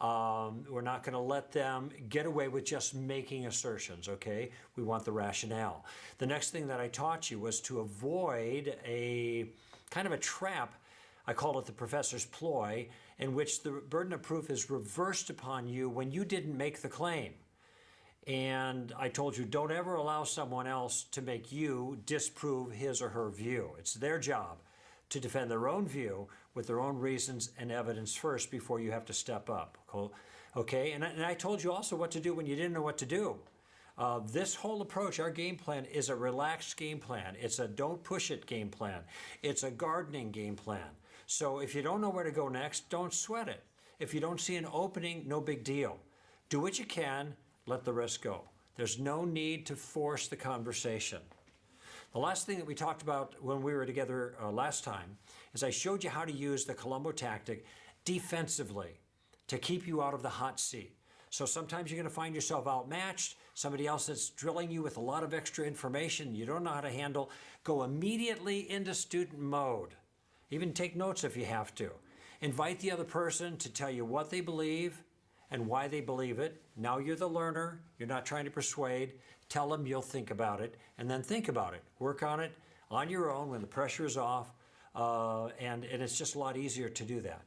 We're not going to let them get away with just making assertions, okay? We want the rationale. The next thing that I taught you was to avoid a kind of a trap. I call it the professor's ploy, in which the burden of proof is reversed upon you when you didn't make the claim. And I told you, don't ever allow someone else to make you disprove his or her view. It's their job to defend their own view with their own reasons and evidence first before you have to step up. Okay? And I told you also what to do when you didn't know what to do. This whole approach, our game plan, is a relaxed game plan. It's a don't push it game plan. It's a gardening game plan. So if you don't know where to go next, don't sweat it. If you don't see an opening, no big deal. Do what you can, let the rest go. There's no need to force the conversation. The last thing that we talked about when we were together last time is I showed you how to use the Columbo tactic defensively to keep you out of the hot seat. So sometimes you're going to find yourself outmatched, somebody else that's drilling you with a lot of extra information you don't know how to handle. Go immediately into student mode. Even take notes if you have to. Invite the other person to tell you what they believe and why they believe it. Now you're the learner. You're not trying to persuade. Tell them you'll think about it, and then think about it. Work on it on your own when the pressure is off, and it's just a lot easier to do that.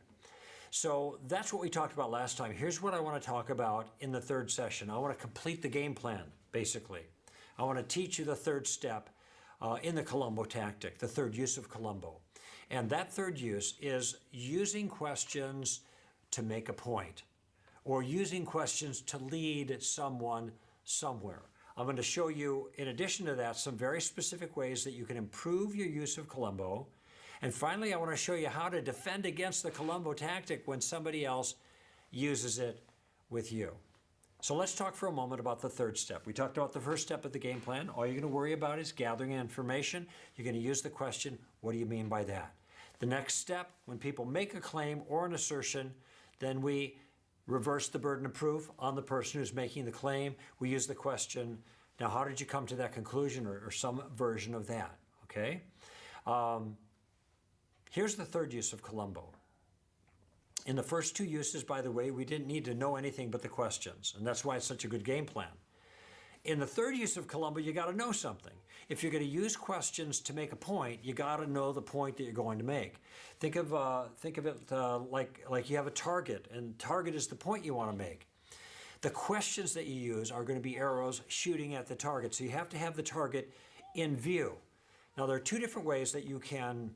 So that's what we talked about last time. Here's what I want to talk about in the third session. I want to complete the game plan, basically. I want to teach you the third step in the Columbo tactic, the third use of Columbo. And that third use is using questions to make a point, or using questions to lead someone somewhere. I'm going to show you, in addition to that, some very specific ways that you can improve your use of Columbo. And finally, I want to show you how to defend against the Columbo tactic when somebody else uses it with you. So let's talk for a moment about the third step. We talked about the first step of the game plan. All you're going to worry about is gathering information. You're going to use the question, what do you mean by that? The next step, when people make a claim or an assertion, then we reverse the burden of proof on the person who's making the claim. We use the question, now how did you come to that conclusion, or some version of that, okay? Here's the third use of Columbo. In the first two uses, by the way, we didn't need to know anything but the questions, and that's why it's such a good game plan. In the third use of Columbo, you got to know something. If you're going to use questions to make a point, you got to know the point that you're going to make. Think of it like you have a target, and target is the point you want to make. The questions that you use are going to be arrows shooting at the target, so you have to have the target in view. Now, there are two different ways that you can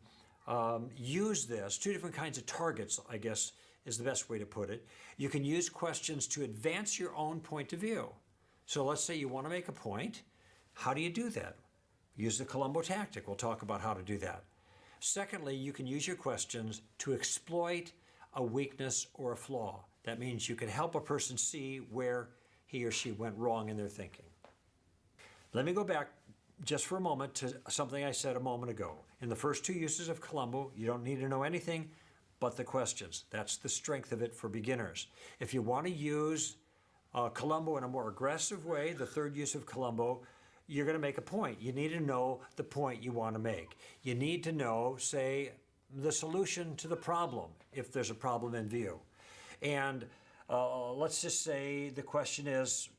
use this, two different kinds of targets, I guess is the best way to put it. You can use questions to advance your own point of view. So let's say you want to make a point. How do you do that? Use the Columbo tactic. We'll talk about how to do that. Secondly, you can use your questions to exploit a weakness or a flaw. That means you can help a person see where he or she went wrong in their thinking. Let me go back just for a moment to something I said a moment ago. In the first two uses of Columbo, you don't need to know anything but the questions. That's the strength of it for beginners. If you want to use Columbo in a more aggressive way, the third use of Columbo, you're going to make a point. You need to know the point you want to make. You need to know, say, the solution to the problem, if there's a problem in view. And let's just say the question is,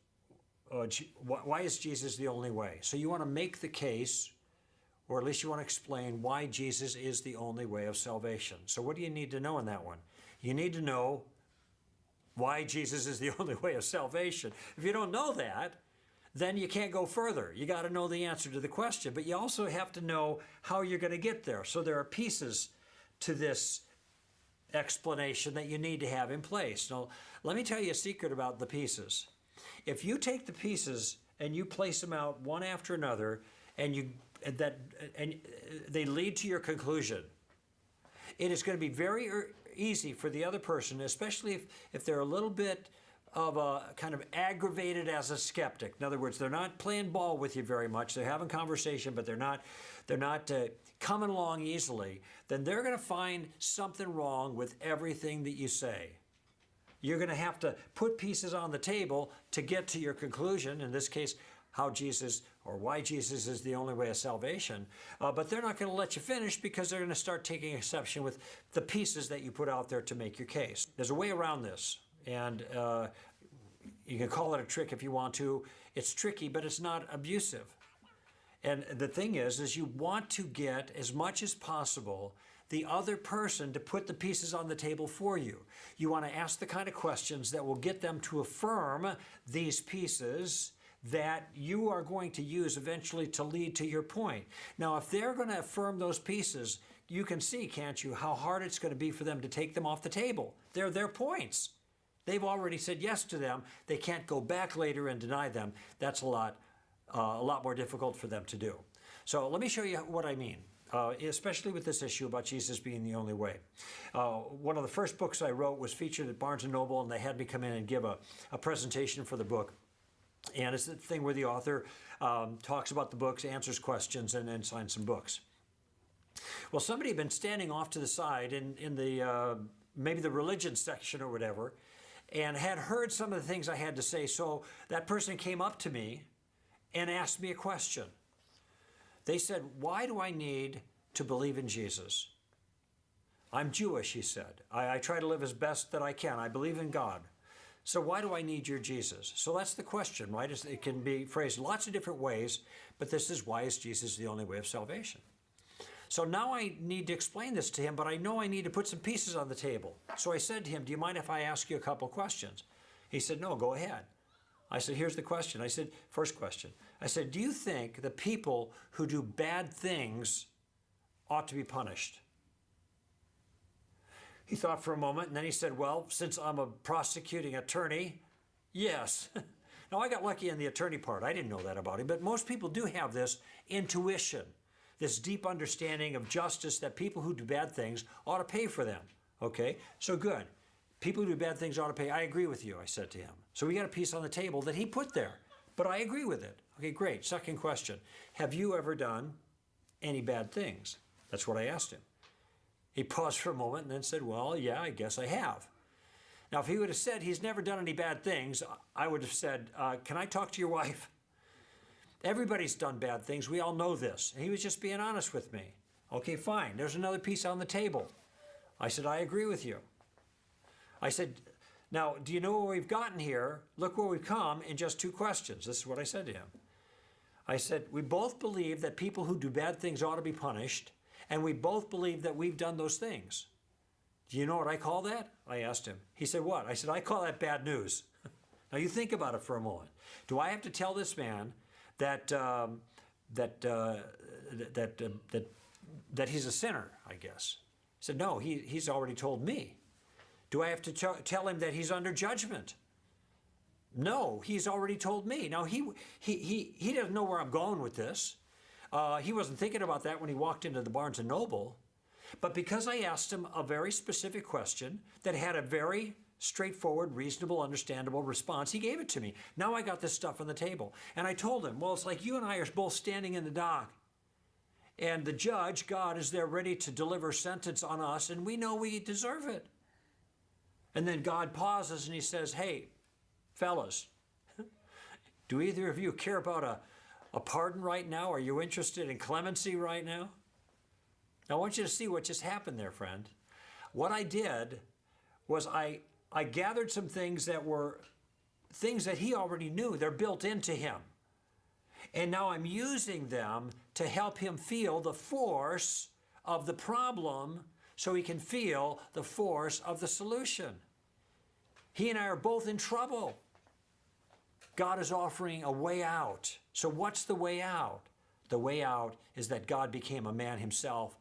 why is Jesus the only way? So you want to make the case, or at least you want to explain why Jesus is the only way of salvation. So what do you need to know in that one? You need to know why Jesus is the only way of salvation. If you don't know that, then you can't go further. You got to know the answer to the question, but you also have to know how you're going to get there. So there are pieces to this explanation that you need to have in place. Now, let me tell you a secret about the pieces. If you take the pieces and you place them out one after another, and they lead to your conclusion, it is going to be very easy for the other person, especially if they're a little bit of a kind of aggravated as a skeptic. In other words, they're not playing ball with you very much. They're having conversation, but they're not coming along easily. Then they're going to find something wrong with everything that you say. You're going to have to put pieces on the table to get to your conclusion. In this case, how Jesus or why Jesus is the only way of salvation. But they're not going to let you finish because they're going to start taking exception with the pieces that you put out there to make your case. There's a way around this. And you can call it a trick if you want to. It's tricky, but it's not abusive. And the thing is you want to get as much as possible the other person to put the pieces on the table for you. You want to ask the kind of questions that will get them to affirm these pieces that you are going to use eventually to lead to your point. Now, if they're going to affirm those pieces, you can see, can't you, how hard it's going to be for them to take them off the table. They're their points. They've already said yes to them. They can't go back later and deny them. That's a lot more difficult for them to do. So let me show you what I mean, especially with this issue about Jesus being the only way. One of the first books I wrote was featured at Barnes & Noble, and they had me come in and give a presentation for the book. And it's the thing where the author talks about the books, answers questions, and then signs some books. Well, somebody had been standing off to the side in the maybe the religion section or whatever, and had heard some of the things I had to say. So that person came up to me and asked me a question. They said, "Why do I need to believe in Jesus? I'm Jewish," he said. I try to live as best that I can. I believe in God. So why do I need your Jesus? So that's the question, right? It can be phrased lots of different ways, but this is, why is Jesus the only way of salvation? So now I need to explain this to him, but I know I need to put some pieces on the table. So I said to him, "Do you mind if I ask you a couple questions?" He said, "No, go ahead." I said, "Here's the question." I said, first question. I said, "Do you think the people who do bad things ought to be punished?" He thought for a moment, and then he said, "Well, since I'm a prosecuting attorney, yes." Now, I got lucky in the attorney part. I didn't know that about him, but most people do have this intuition, this deep understanding of justice, that people who do bad things ought to pay for them. Okay, so good. People who do bad things ought to pay. I agree with you, I said to him. So we got a piece on the table that he put there, but I agree with it. Okay, great. Second question. Have you ever done any bad things? That's what I asked him. He paused for a moment and then said, "Well, yeah, I guess I have." Now, if he would have said he's never done any bad things, I would have said, "Can I talk to your wife?" Everybody's done bad things. We all know this. And he was just being honest with me. Okay, fine. There's another piece on the table. I said, "I agree with you." I said, "Now, do you know where we've gotten here? Look where we've come in just two questions." This is what I said to him. I said, "We both believe that people who do bad things ought to be punished, and we both believe that we've done those things. Do you know what I call that?" I asked him. He said, "What?" I said, "I call that bad news." Now, you think about it for a moment. Do I have to tell this man that he's a sinner, I guess? He said, "No, he's already told me." Do I have to tell him that he's under judgment? No, he's already told me. Now, he doesn't know where I'm going with this. He wasn't thinking about that when he walked into the Barnes & Noble. But because I asked him a very specific question that had a very straightforward, reasonable, understandable response, he gave it to me. Now I got this stuff on the table. And I told him, well, it's like you and I are both standing in the dock. And the judge, God, is there ready to deliver sentence on us, and we know we deserve it. And then God pauses and he says, "Hey, fellas, do either of you care about a pardon right now? Are you interested in clemency right now?" Now, I want you to see what just happened there, friend. What I did was I gathered some things that were things that he already knew. They're built into him. And now I'm using them to help him feel the force of the problem so he can feel the force of the solution. He and I are both in trouble. God is offering a way out. So what's the way out? The way out is that God became a man himself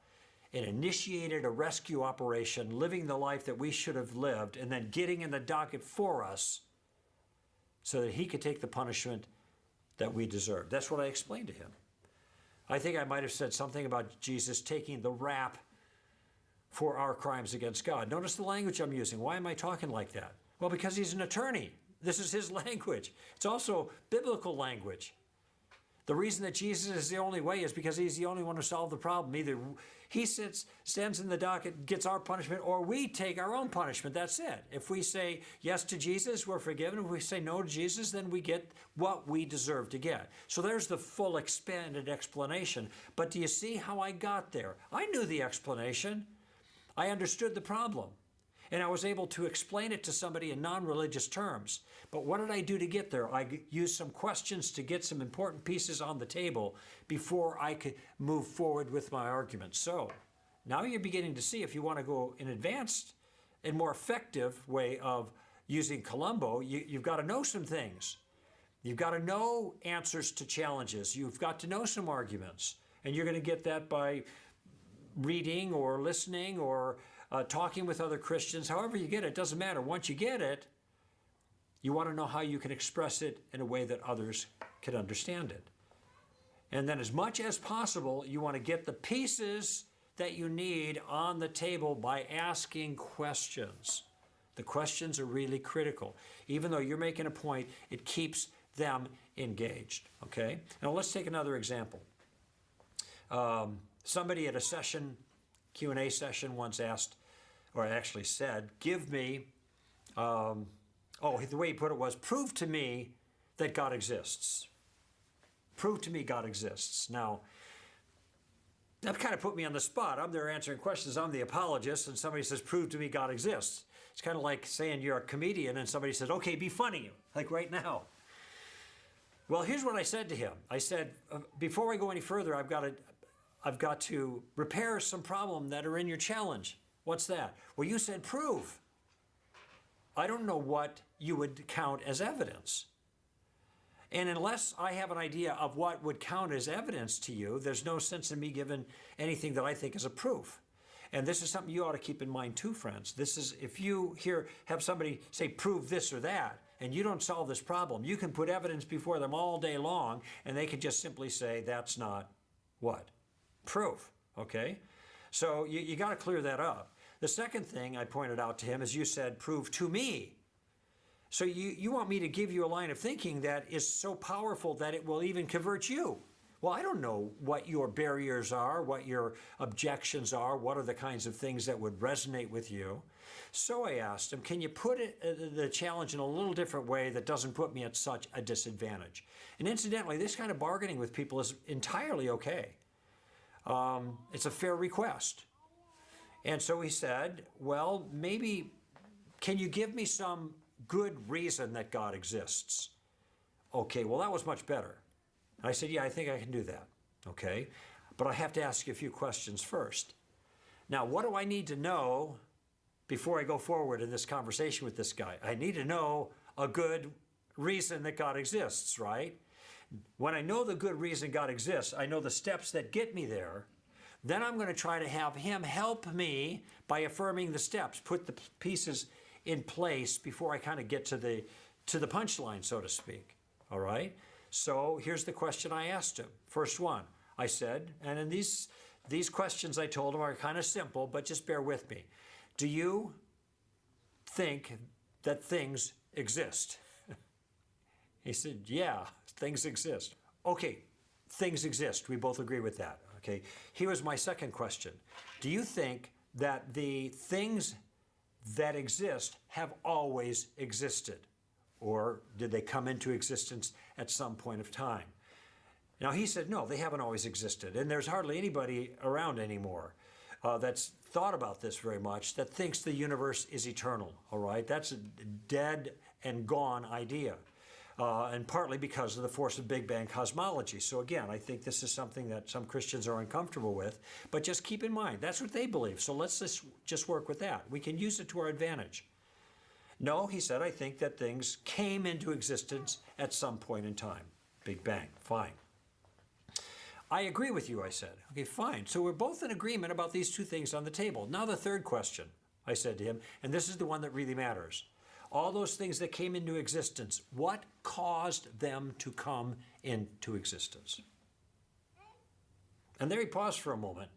and initiated a rescue operation, living the life that we should have lived, and then getting in the docket for us so that he could take the punishment that we deserve. That's what I explained to him. I think I might have said something about Jesus taking the rap for our crimes against God. Notice the language I'm using. Why am I talking like that? Well, because he's an attorney. This is his language. It's also biblical language. The reason that Jesus is the only way is because he's the only one who solved the problem. Either he stands in the docket, gets our punishment, or we take our own punishment. That's it. If we say yes to Jesus, we're forgiven. If we say no to Jesus, then we get what we deserve to get. So there's the full expanded explanation. But do you see how I got there? I knew the explanation. I understood the problem. And I was able to explain it to somebody in non-religious terms. But what did I do to get there? I used some questions to get some important pieces on the table before I could move forward with my argument. So now you're beginning to see, if you want to go in advanced and more effective way of using Columbo, you've got to know some things. You've got to know answers to challenges. You've got to know some arguments. And you're going to get that by reading or listening or talking with other Christians. However you get it, doesn't matter. Once you get it, you want to know how you can express it in a way that others can understand it. And then as much as possible, you want to get the pieces that you need on the table by asking questions. The questions are really critical. Even though you're making a point, it keeps them engaged, okay? Now let's take another example. Somebody at a session, Q&A session, once asked, or actually said, give me, the way he put it was, prove to me that God exists. Prove to me God exists. Now, that kind of put me on the spot. I'm there answering questions. I'm the apologist, and somebody says, prove to me God exists. It's kind of like saying you're a comedian, and somebody says, okay, be funny, like right now. Well, here's what I said to him. I said, before I go any further, I've got to repair some problem that are in your challenge. What's that? Well, you said prove. I don't know what you would count as evidence. And unless I have an idea of what would count as evidence to you, there's no sense in me giving anything that I think is a proof. And this is something you ought to keep in mind too, friends. This is, if you have somebody say, prove this or that, and you don't solve this problem, you can put evidence before them all day long, and they can just simply say, that's not what? Proof, okay? So you got to clear that up. The second thing I pointed out to him is you said, prove to me. So you want me to give you a line of thinking that is so powerful that it will even convert you. Well, I don't know what your barriers are, what your objections are, what are the kinds of things that would resonate with you. So I asked him, can you put the challenge in a little different way that doesn't put me at such a disadvantage? And incidentally, this kind of bargaining with people is entirely okay. It's a fair request. And so he said, well, maybe, can you give me some good reason that God exists? Okay, well, that was much better. And I said, yeah, I think I can do that. Okay, but I have to ask you a few questions first. Now, what do I need to know before I go forward in this conversation with this guy? I need to know a good reason that God exists, right? When I know the good reason God exists, I know the steps that get me there. Then I'm going to try to have him help me by affirming the steps, put the pieces in place before I kind of get to the punchline, so to speak. All right? So here's the question I asked him. First one, I said, and in these questions I told him are kind of simple, but just bear with me. Do you think that things exist? He said, yeah, things exist. Okay, things exist. We both agree with that. Okay, here was my second question. Do you think that the things that exist have always existed? Or did they come into existence at some point of time? Now he said, no, they haven't always existed. And there's hardly anybody around anymore that's thought about this very much, that thinks the universe is eternal, all right? That's a dead and gone idea. And partly because of the force of Big Bang cosmology. So again, I think this is something that some Christians are uncomfortable with, but just keep in mind, that's what they believe. So let's just work with that. We can use it to our advantage. No, he said, I think that things came into existence at some point in time. Big Bang, fine. I agree with you, I said. Okay, fine. So we're both in agreement about these two things on the table. Now the third question, I said to him, and this is the one that really matters. All those things that came into existence, what caused them to come into existence? And there he paused for a moment.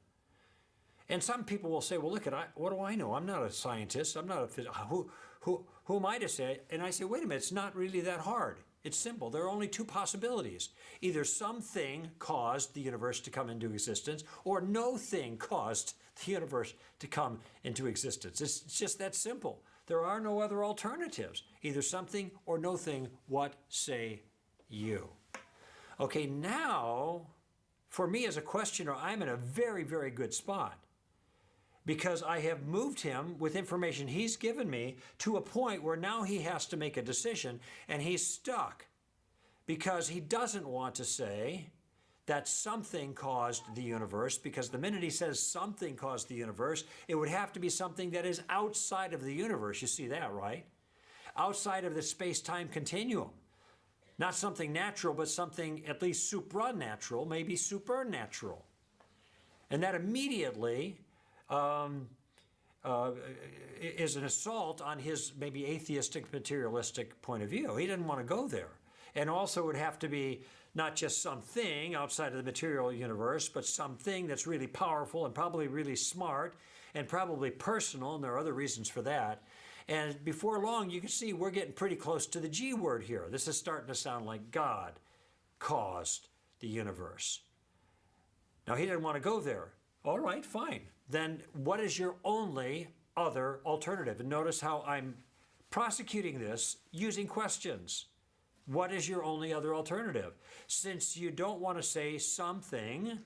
And some people will say, well, look, what do I know? I'm not a scientist. I'm not a physicist. Who am I to say? And I say, wait a minute, it's not really that hard. It's simple. There are only two possibilities. Either something caused the universe to come into existence, or no thing caused the universe to come into existence. It's just that simple. There are no other alternatives. Either something or no thing. What say you? Okay, now, for me as a questioner, I'm in a very, very good spot. because I have moved him with information he's given me to a point where now he has to make a decision, and he's stuck because he doesn't want to say that something caused the universe, because the minute he says something caused the universe, it would have to be something that is outside of the universe. You see that, right? Outside of the space-time continuum. Not something natural, but something at least supranatural, maybe supernatural. And that immediately is an assault on his maybe atheistic, materialistic point of view. He didn't want to go there. And also it would have to be not just something outside of the material universe, but something that's really powerful and probably really smart and probably personal, and there are other reasons for that. And before long, you can see we're getting pretty close to the G word here. This is starting to sound like God caused the universe. Now, he didn't want to go there. All right, fine. Then what is your only other alternative? And notice how I'm prosecuting this using questions. What is your only other alternative? Since you don't want to say something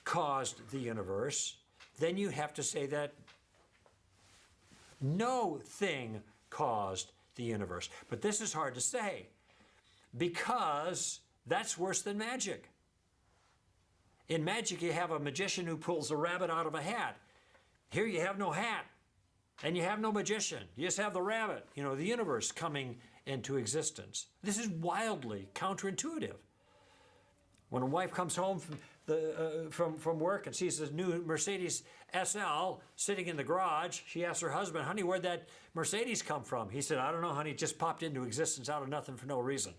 caused the universe, then you have to say that no thing caused the universe. But this is hard to say because that's worse than magic. In magic, you have a magician who pulls a rabbit out of a hat. Here you have no hat and you have no magician. You just have the rabbit, the universe coming into existence. This is wildly counterintuitive. When a wife comes home from work and sees this new Mercedes SL sitting in the garage, she asks her husband, "Honey, where'd that Mercedes come from?" He said, "I don't know, honey, it just popped into existence out of nothing for no reason."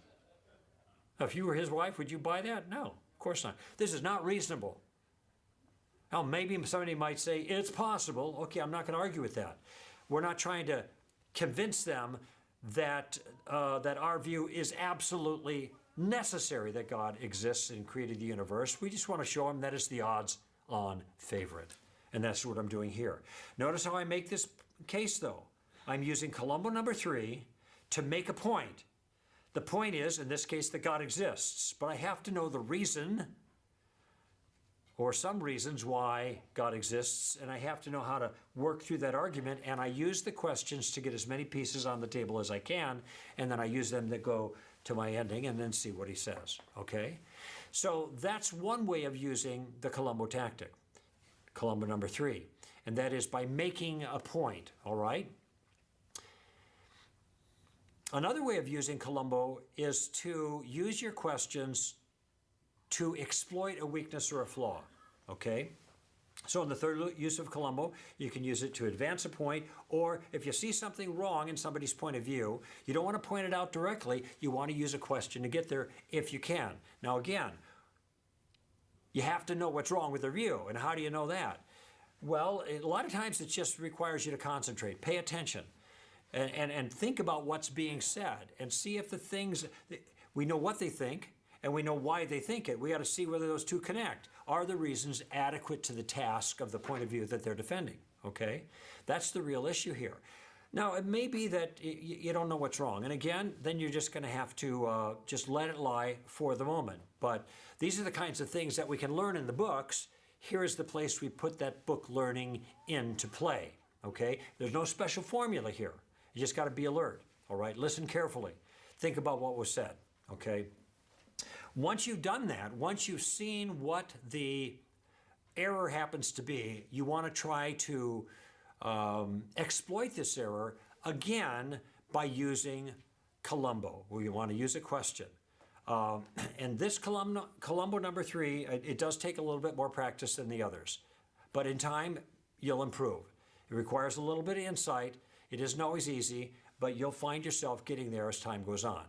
If you were his wife, would you buy that? No, of course not. This is not reasonable. Now, maybe somebody might say, it's possible. Okay, I'm not going to argue with that. We're not trying to convince them that our view is absolutely necessary that God exists and created the universe. We just want to show them that it's the odds-on favorite. And that's what I'm doing here. Notice how I make this case, though. I'm using Colombo number 3 to make a point. The point is, in this case, that God exists. But I have to know the reason or some reasons why God exists, and I have to know how to work through that argument, and I use the questions to get as many pieces on the table as I can, and then I use them to go to my ending and then see what he says, okay? So that's one way of using the Colombo tactic, Colombo number 3, and that is by making a point, all right? Another way of using Colombo is to use your questions to exploit a weakness or a flaw, okay? So in the third use of Colombo, you can use it to advance a point, or if you see something wrong in somebody's point of view, you don't want to point it out directly, you want to use a question to get there if you can. Now again, you have to know what's wrong with their view, and how do you know that? Well, a lot of times it just requires you to concentrate, pay attention, and think about what's being said, and see if the things, we know what they think, and we know why they think it. We got to see whether those two connect. Are the reasons adequate to the task of the point of view that they're defending? Okay? That's the real issue here. Now, it may be that you don't know what's wrong. And again, then you're just going to have to just let it lie for the moment. But these are the kinds of things that we can learn in the books. Here is the place we put that book learning into play. Okay? There's no special formula here. You just got to be alert. All right? Listen carefully. Think about what was said. Okay? Once you've done that, once you've seen what the error happens to be, you want to try to exploit this error again by using Colombo, where you want to use a question. And this Colombo number 3, it does take a little bit more practice than the others. But in time, you'll improve. It requires a little bit of insight. It isn't always easy, but you'll find yourself getting there as time goes on.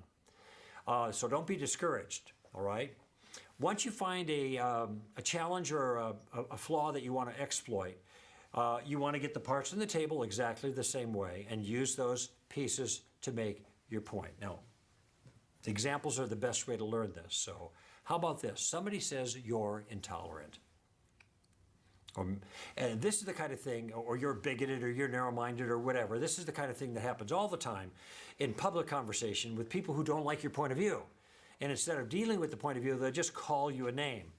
So don't be discouraged. All right. Once you find a challenge or a flaw that you want to exploit, you want to get the parts on the table exactly the same way and use those pieces to make your point. Now, the examples are the best way to learn this. So how about this? Somebody says you're intolerant. And this is the kind of thing, or you're bigoted or you're narrow-minded or whatever. This is the kind of thing that happens all the time in public conversation with people who don't like your point of view. And instead of dealing with the point of view, they'll just call you a name.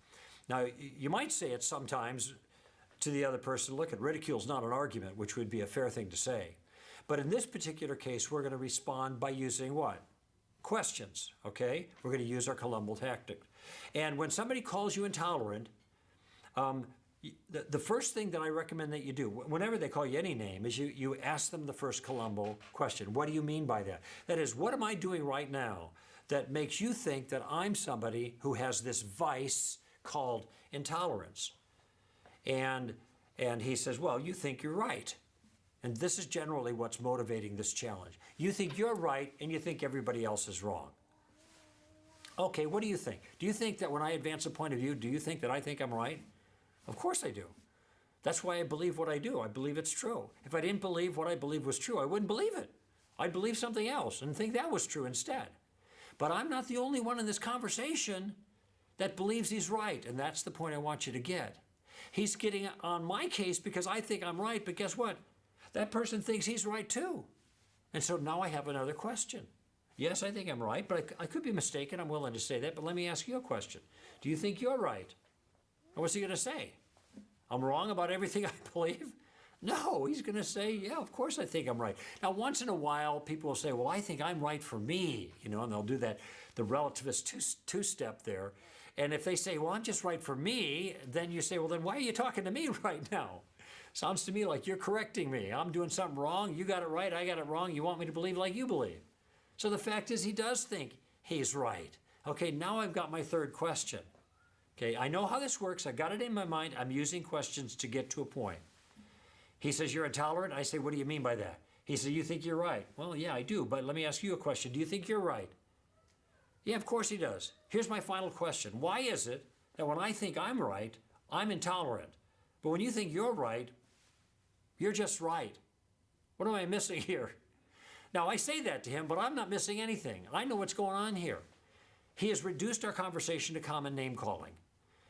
Now, you might say it sometimes to the other person. Look, ridicule's not an argument, which would be a fair thing to say. But in this particular case, we're going to respond by using what? Questions, okay? We're going to use our Columbo tactic. And when somebody calls you intolerant, the first thing that I recommend that you do, whenever they call you any name, is you ask them the first Columbo question. What do you mean by that? That is, what am I doing right now that makes you think that I'm somebody who has this vice called intolerance? And he says, well, you think you're right. And this is generally what's motivating this challenge. You think you're right, and you think everybody else is wrong. Okay, what do you think? Do you think that when I advance a point of view, do you think that I think I'm right? Of course I do. That's why I believe what I do. I believe it's true. If I didn't believe what I believed was true, I wouldn't believe it. I'd believe something else and think that was true instead. But I'm not the only one in this conversation that believes he's right, and that's the point I want you to get. He's getting on my case because I think I'm right, but guess what? That person thinks he's right too. And so now I have another question. Yes, I think I'm right, but I could be mistaken. I'm willing to say that, but let me ask you a question. Do you think you're right? And what's he going to say? I'm wrong about everything I believe? No, he's going to say, yeah, of course I think I'm right. Now, once in a while, people will say, well, I think I'm right for me, and they'll do that, the relativist two-step there. And if they say, well, I'm just right for me, then you say, well, then why are you talking to me right now? Sounds to me like you're correcting me. I'm doing something wrong. You got it right. I got it wrong. You want me to believe like you believe. So the fact is he does think he's right. Okay, now I've got my third question. Okay, I know how this works. I got it in my mind. I'm using questions to get to a point. He says, you're intolerant. I say, what do you mean by that? He says, you think you're right. Well, yeah, I do. But let me ask you a question. Do you think you're right? Yeah, of course he does. Here's my final question. Why is it that when I think I'm right, I'm intolerant? But when you think you're right, you're just right. What am I missing here? Now, I say that to him, but I'm not missing anything. I know what's going on here. He has reduced our conversation to common name calling.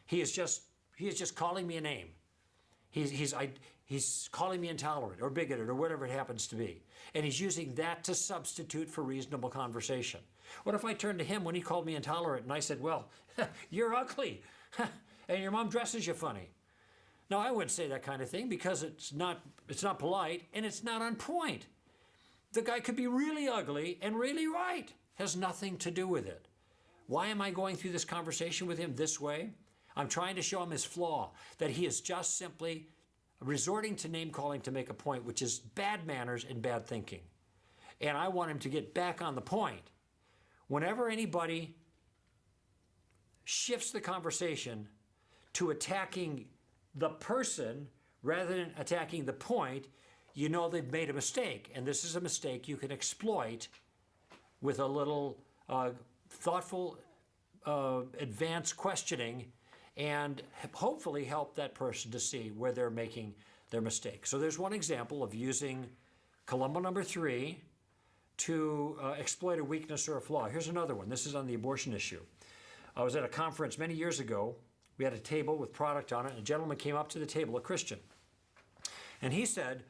He is just calling me a name. He's calling me intolerant or bigoted or whatever it happens to be. And he's using that to substitute for reasonable conversation. What if I turned to him when he called me intolerant and I said, well, you're ugly and your mom dresses you funny? Now, I wouldn't say that kind of thing because it's not polite and it's not on point. The guy could be really ugly and really right. Has nothing to do with it. Why am I going through this conversation with him this way? I'm trying to show him his flaw, that he is just simply resorting to name calling to make a point, which is bad manners and bad thinking. And I want him to get back on the point. Whenever anybody shifts the conversation to attacking the person rather than attacking the point, you know they've made a mistake. And this is a mistake you can exploit with a little thoughtful, advanced questioning and hopefully help that person to see where they're making their mistake. So there's one example of using Columbo number 3 to exploit a weakness or a flaw. Here's another one. This is on the abortion issue. I was at a conference many years ago. We had a table with product on it, and a gentleman came up to the table, a Christian. And he said,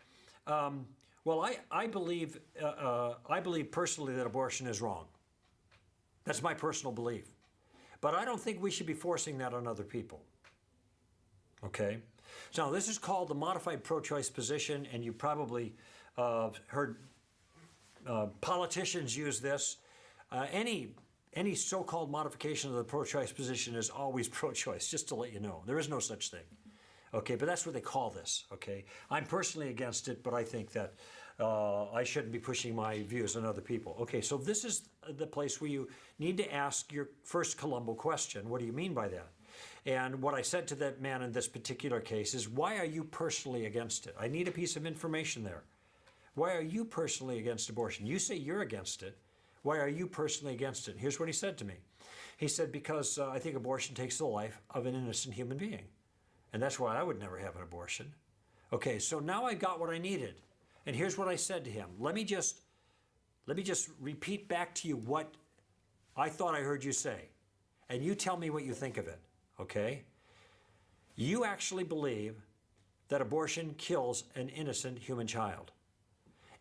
well, I believe personally that abortion is wrong. That's my personal belief. But I don't think we should be forcing that on other people. Okay? So this is called the modified pro-choice position, and you probably heard politicians use this. Any so-called modification of the pro-choice position is always pro-choice, just to let you know. There is no such thing. Okay, but that's what they call this, okay? I'm personally against it, but I think that I shouldn't be pushing my views on other people. Okay, so this is the place where you need to ask your first Columbo question. What do you mean by that? And what I said to that man in this particular case is, why are you personally against it? I need a piece of information there. Why are you personally against abortion? You say you're against it. Why are you personally against it? Here's what he said to me. He said, because I think abortion takes the life of an innocent human being. And that's why I would never have an abortion. Okay, so now I got what I needed. And here's what I said to him. Let me just repeat back to you what I thought I heard you say. And you tell me what you think of it, okay? You actually believe that abortion kills an innocent human child.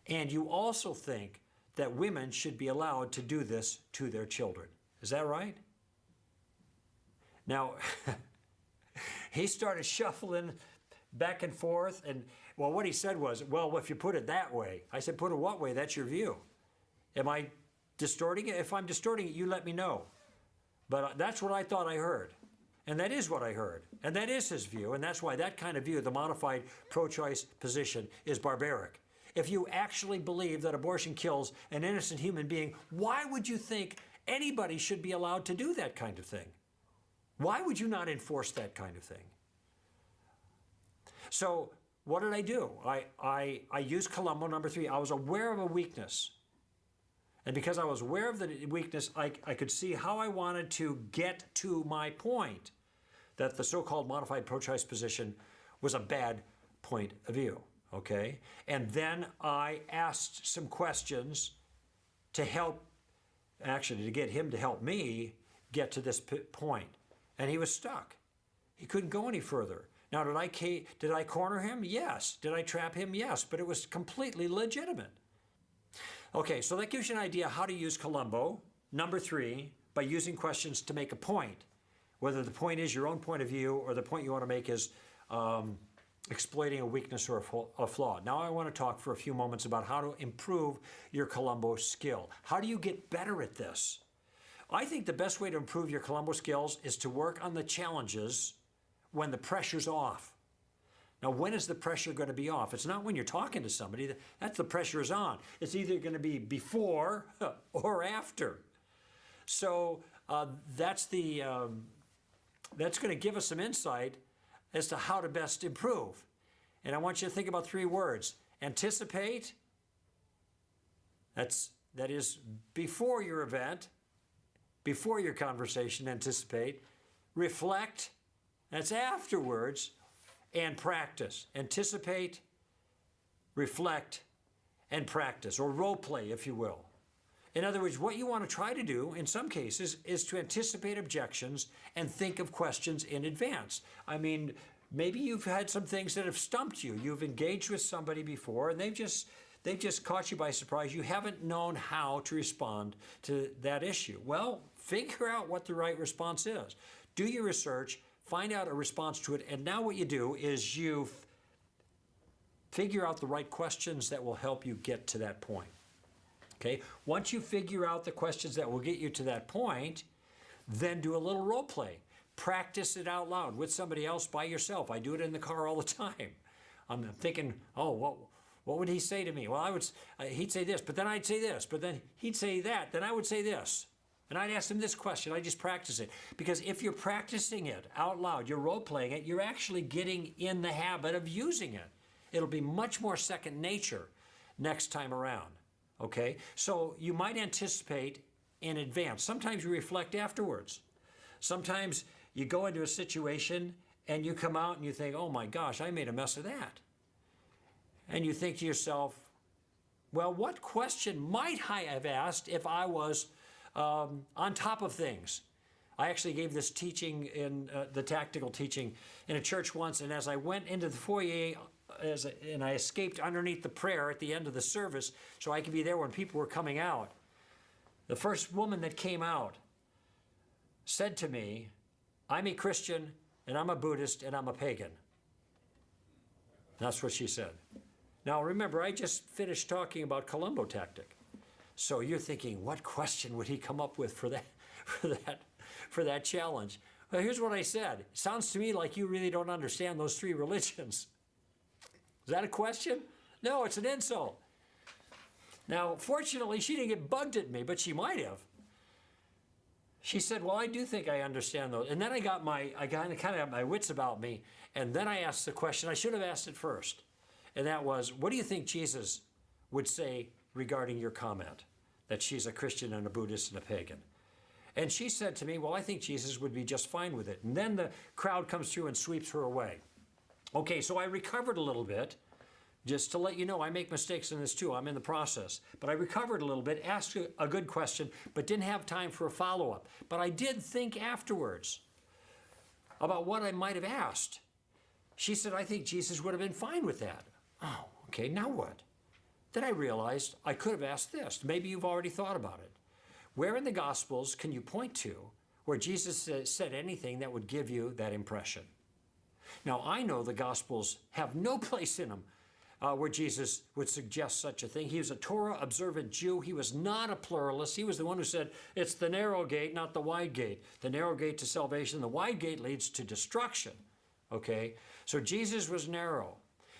And you also think that women should be allowed to do this to their children. Is that right? Now, he started shuffling back and forth. And well, what he said was, well, if you put it that way. I said, put it what way? That's your view. Am I distorting it? If I'm distorting it, you let me know. But that's what I thought I heard. And that is what I heard. And that is his view. And that's why that kind of view, the modified pro-choice position, is barbaric. If you actually believe that abortion kills an innocent human being, why would you think anybody should be allowed to do that kind of thing? Why would you not enforce that kind of thing? So what did I do? I used Columbo number 3. I was aware of a weakness. And because I was aware of the weakness, I could see how I wanted to get to my point, that the so-called modified pro-choice position was a bad point of view, okay? And then I asked some questions to help, actually to get him to help me get to this point. And he was stuck. He couldn't go any further. Now, did I corner him? Yes. Did I trap him? Yes. But it was completely legitimate. Okay, so that gives you an idea how to use Columbo, number 3, by using questions to make a point. Whether the point is your own point of view or the point you want to make is exploiting a weakness or a flaw. Now I want to talk for a few moments about how to improve your Columbo skill. How do you get better at this? I think the best way to improve your Columbo skills is to work on the challenges when the pressure's off. Now, when is the pressure going to be off? It's not when you're talking to somebody. That's the pressure is on. It's either going to be before or after. So that's going to give us some insight as to how to best improve. And I want you to think about 3 words. Anticipate. That is before your event, before your conversation, anticipate. Reflect. That's afterwards. And practice. Anticipate, reflect, and practice, or role play, if you will. In other words, what you want to try to do, in some cases, is to anticipate objections and think of questions in advance. I mean, maybe you've had some things that have stumped you. You've engaged with somebody before, and they've just caught you by surprise. You haven't known how to respond to that issue. Well, figure out what the right response is. Do your research. Find out a response to it, and now what you do is you figure out the right questions that will help you get to that point. Okay? Once you figure out the questions that will get you to that point, then do a little role play. Practice it out loud with somebody else, by yourself. I do it in the car all the time. I'm thinking, oh, what would he say to me? Well, he'd say this, but then I'd say this, but then he'd say that, then I would say this. And I'd ask him this question. I just practice it. Because if you're practicing it out loud, you're role-playing it, you're actually getting in the habit of using it. It'll be much more second nature next time around, okay? So you might anticipate in advance. Sometimes you reflect afterwards. Sometimes you go into a situation and you come out and you think, oh my gosh, I made a mess of that. And you think to yourself, well, what question might I have asked if I was on top of things? I actually gave this teaching in the tactical teaching in a church once, and as I went into the foyer, and I escaped underneath the prayer at the end of the service so I could be there when people were coming out, the first woman that came out said to me, I'm a Christian, and I'm a Buddhist, and I'm a pagan. That's what she said. Now remember, I just finished talking about Columbo tactic. So you're thinking, what question would he come up with for that challenge? Well, here's what I said. It sounds to me like you really don't understand those 3 religions. Is that a question? No, it's an insult. Now, fortunately, she didn't get bugged at me, but she might have. She said, well, I do think I understand those. And then I kind of got my wits about me, and then I asked the question. I should have asked it first. And that was, what do you think Jesus would say regarding your comment that she's a Christian and a Buddhist and a pagan? And she said to me, well, I think Jesus would be just fine with it. And then the crowd comes through and sweeps her away. Okay, so I recovered a little bit. Just to let you know, I make mistakes in this too. I'm in the process. But I recovered a little bit, asked a good question, but didn't have time for a follow-up. But I did think afterwards about what I might have asked. She said, I think Jesus would have been fine with that. Oh, okay, now what? Then I realized I could have asked this. Maybe you've already thought about it. Where in the Gospels can you point to where Jesus said anything that would give you that impression? Now, I know the Gospels have no place in them where Jesus would suggest such a thing. He was a Torah-observant Jew. He was not a pluralist. He was the one who said, it's the narrow gate, not the wide gate. The narrow gate to salvation, the wide gate leads to destruction. Okay? So Jesus was narrow.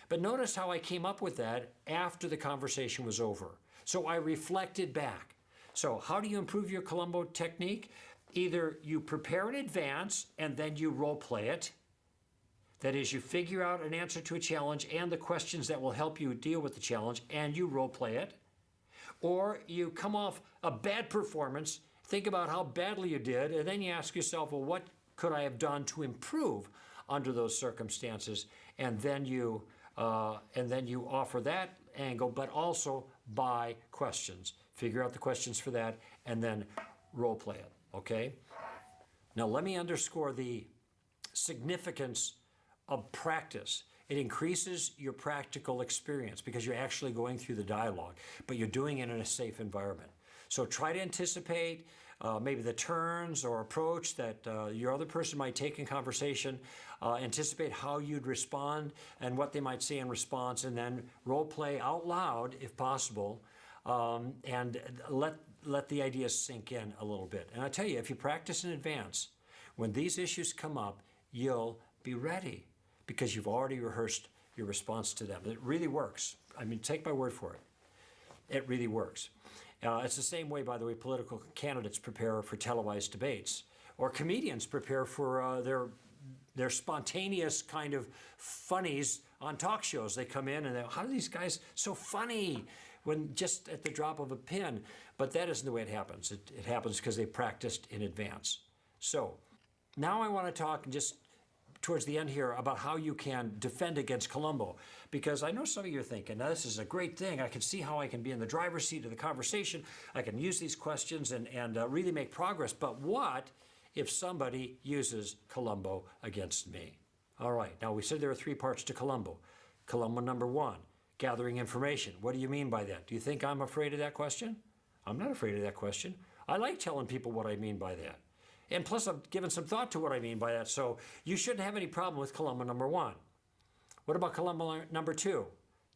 But notice how I came up with that after the conversation was over. So I reflected back. So how do you improve your Columbo technique? Either you prepare in advance and then you role play it. That is, you figure out an answer to a challenge and the questions that will help you deal with the challenge, and you role play it. Or you come off a bad performance, think about how badly you did, and then you ask yourself, well, what could I have done to improve under those circumstances? And then you offer that angle, but also by questions. Figure out the questions for that, and then role play it, okay? Now let me underscore the significance of practice. It increases your practical experience because you're actually going through the dialogue, but you're doing it in a safe environment. So try to anticipate maybe the turns or approach that your other person might take in conversation. Anticipate how you'd respond and what they might say in response, and then role play out loud if possible, and let the ideas sink in a little bit. And I tell you, if you practice in advance, when these issues come up, you'll be ready because you've already rehearsed your response to them. It really works. I mean, take my word for it. It really works. It's the same way, by the way, political candidates prepare for televised debates, or comedians prepare for their spontaneous kind of funnies on talk shows. They come in and they, how are these guys so funny when just at the drop of a pin? But that isn't the way it happens. It happens because they practiced in advance. So now I want to talk just towards the end here about how you can defend against Columbo, because I know some of you are thinking, now this is a great thing. I can see how I can be in the driver's seat of the conversation. I can use these questions and really make progress. But what if somebody uses Columbo against me? All right, now we said there are 3 parts to Columbo. Columbo number 1, gathering information. What do you mean by that? Do you think I'm afraid of that question? I'm not afraid of that question. I like telling people what I mean by that. And plus, I've given some thought to what I mean by that. So you shouldn't have any problem with Columbo number 1. What about Columbo number 2?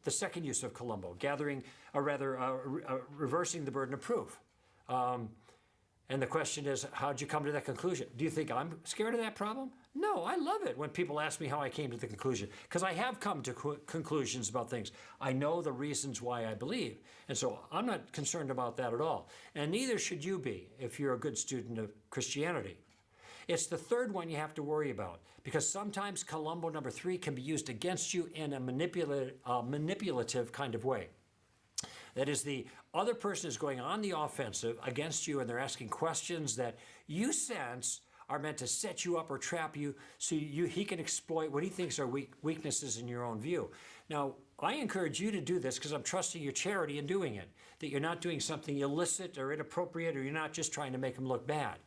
The second use of Columbo, reversing the burden of proof. And the question is, how'd you come to that conclusion? Do you think I'm scared of that problem? No, I love it when people ask me how I came to the conclusion, because I have come to conclusions about things. I know the reasons why I believe. And so I'm not concerned about that at all. And neither should you be if you're a good student of Christianity. It's the third one you have to worry about, because sometimes Columbo number 3 can be used against you in a manipulative kind of way. That is, the other person is going on the offensive against you, and they're asking questions that you sense are meant to set you up or trap you so he can exploit what he thinks are weaknesses in your own view. Now, I encourage you to do this because I'm trusting your charity in doing it, that you're not doing something illicit or inappropriate, or you're not just trying to make them look bad.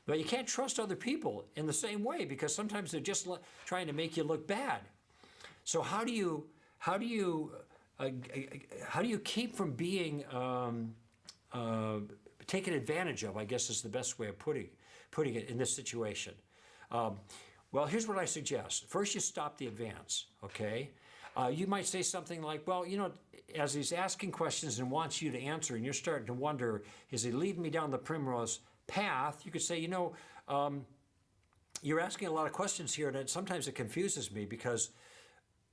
But you can't trust other people in the same way, because sometimes they're just trying to make you look bad. So how do you keep from being taken advantage of, I guess is the best way of putting it in this situation? Well, here's what I suggest. First, you stop the advance, okay? You might say something like, well, you know, as he's asking questions and wants you to answer, and you're starting to wonder, is he leading me down the primrose path? You could say, you know, you're asking a lot of questions here, and sometimes it confuses me because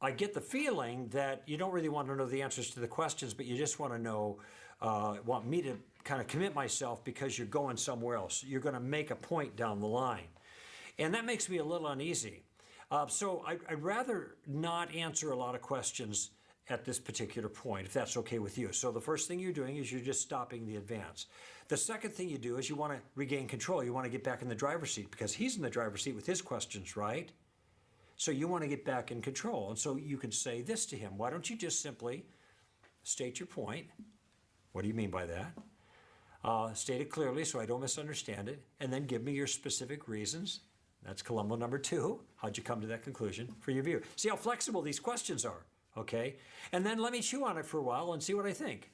I get the feeling that you don't really want to know the answers to the questions, but you just want to know, want me to kind of commit myself because you're going somewhere else. You're going to make a point down the line. And that makes me a little uneasy. So I'd rather not answer a lot of questions at this particular point, if that's okay with you. So the first thing you're doing is you're just stopping the advance. The second thing you do is you want to regain control. You want to get back in the driver's seat because he's in the driver's seat with his questions, right? So you want to get back in control. And so you can say this to him. Why don't you just simply state your point? What do you mean by that? State it clearly so I don't misunderstand it. And then give me your specific reasons. That's Columbo number 2. How'd you come to that conclusion for your view? See how flexible these questions are, okay? And then let me chew on it for a while and see what I think.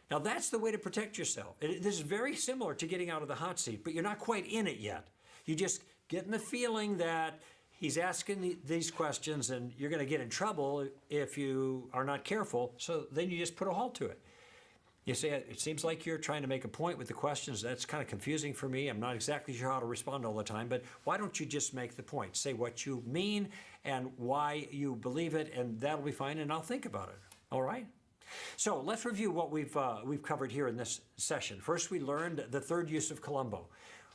Now that's the way to protect yourself. This is very similar to getting out of the hot seat, but you're not quite in it yet. You just getting the feeling that he's asking these questions, and you're going to get in trouble if you are not careful. So then you just put a halt to it. You say, it seems like you're trying to make a point with the questions. That's kind of confusing for me. I'm not exactly sure how to respond all the time, but why don't you just make the point? Say what you mean and why you believe it, and that'll be fine, and I'll think about it. All right? So let's review what we've covered here in this session. First, we learned the third use of Columbo.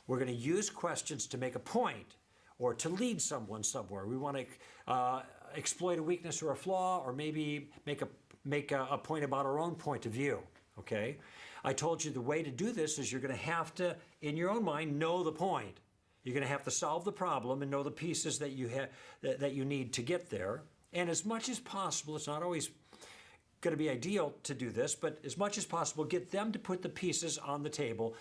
We're going to use questions to make a point or to lead someone somewhere. We want to exploit a weakness or a flaw, or maybe make a point about our own point of view. Okay? I told you the way to do this is you're going to have to, in your own mind, know the point. You're going to have to solve the problem and know the pieces that you need to get there. And as much as possible, it's not always going to be ideal to do this, but as much as possible, get them to put the pieces on the table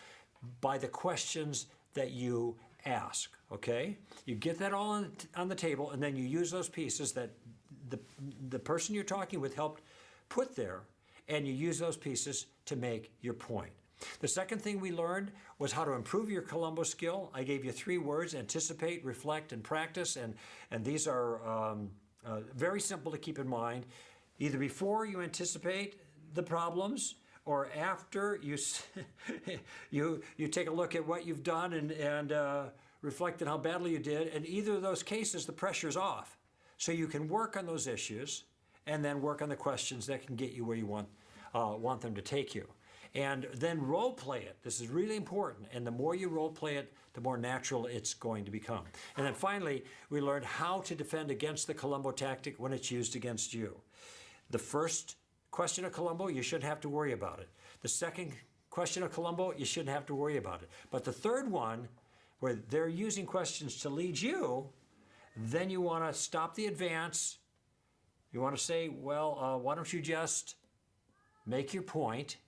by the questions that you ask. Okay? You get that all on the table, and then you use those pieces that the person you're talking with helped put there, and you use those pieces to make your point. The second thing we learned was how to improve your Columbo skill. I gave you 3 words: anticipate, reflect, and practice. And these are very simple to keep in mind. Either before you anticipate the problems, or after you you take a look at what you've done and reflect on how badly you did. In either of those cases, the pressure's off. So you can work on those issues and then work on the questions that can get you where you want them to take you. And then role play it. This is really important. And the more you role play it, the more natural it's going to become. And then finally, we learned how to defend against the Columbo tactic when it's used against you. The first question of Columbo, you shouldn't have to worry about it. The second question of Columbo, you shouldn't have to worry about it. But the third one, where they're using questions to lead you, then you want to stop the advance. You want to say, well, why don't you just make your point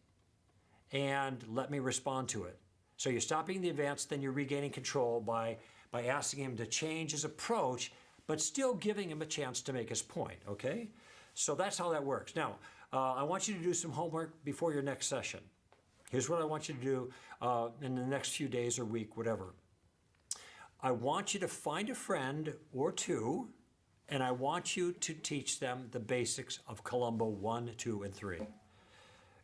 and let me respond to it. So you're stopping the advance, then you're regaining control by asking him to change his approach, but still giving him a chance to make his point, okay? So that's how that works. Now, I want you to do some homework before your next session. Here's what I want you to do in the next few days or week, whatever. I want you to find a friend or two, and I want you to teach them the basics of Columbo 1, 2, and 3.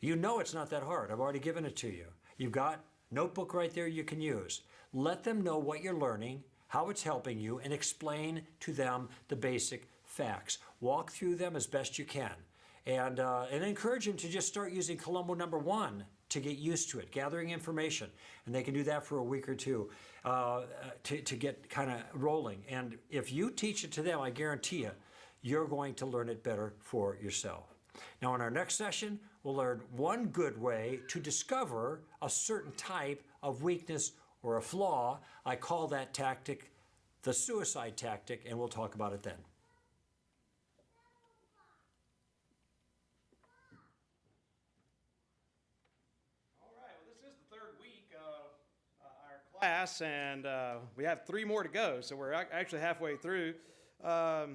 You know it's not that hard. I've already given it to you. You've got a notebook right there you can use. Let them know what you're learning, how it's helping you, and explain to them the basic facts. Walk through them as best you can. And encourage them to just start using Columbo number 1 to get used to it, gathering information. And they can do that for a week or two to get kind of rolling. And if you teach it to them, I guarantee you, you're going to learn it better for yourself. Now, in our next session, we'll learn one good way to discover a certain type of weakness or a flaw. I call that tactic the suicide tactic, and we'll talk about it then. Class, and we have 3 more to go, so we're actually halfway through. A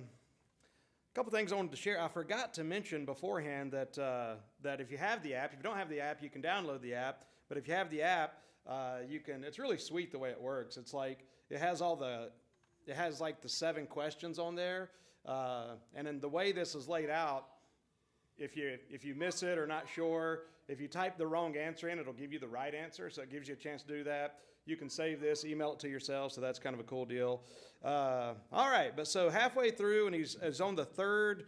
couple things I wanted to share. I forgot to mention beforehand that if you have the app, if you don't have the app, you can download the app. But if you have the app, you can. It's really sweet the way it works. It's like it has like the 7 questions on there, and then the way this is laid out. If you miss it or not sure, if you type the wrong answer in, it'll give you the right answer, so it gives you a chance to do that. You can save this, email it to yourself, so that's kind of a cool deal. All right, but so halfway through, and he's on the third